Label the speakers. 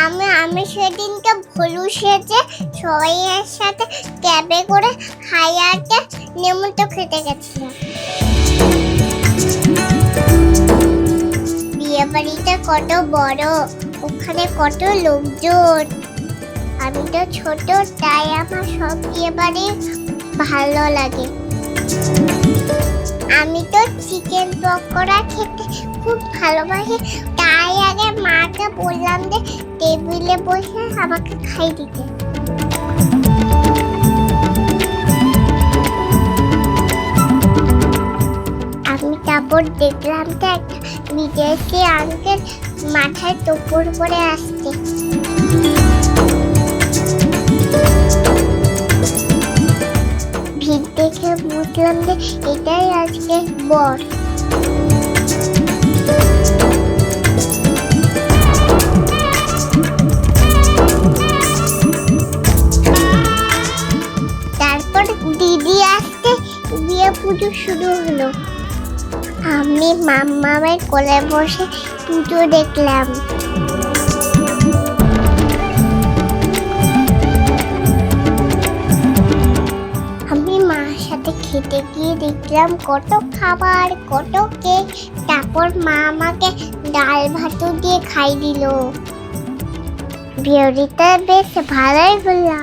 Speaker 1: আমি সেদিনকে ভুলু সেজে সবাইয়ের সাথে ক্যাবে করে হায়াতে নেমন্তন্ন খেতে গেছিলাম। বিয়ে বাড়িটা কত বড়, ওখানে কত লোকজন। আমি তো ছোট, তাই আমার সব বিয়ে বাড়ি ভালো লাগে। আমি তো চিকেন পকোড়া খেতে খুব ভালোবাসি, তাই আগে মাকে বললাম যে টেবিলে বসে আমাকে খাই দিতে। আমি তারপর দেখলাম তো একটা বিদেশি আঙ্কেল মাথায় টোপর পরে আসছে। ভিড় দেখে বুঝলাম যে এটাই আজকে বর। তারপর দিদি আসতে বিয়ে পুজো শুরু হলো। আমি মামামের কোলে বসে পুজো দেখলাম। আমি মার সাথে খেতে গিয়ে দেখলাম কত খাবার, কত কেক। তারপর মা আমাকে ডাল ভাত দিয়ে খাই দিল। বিয়েটা বেশ ভালোই হলো।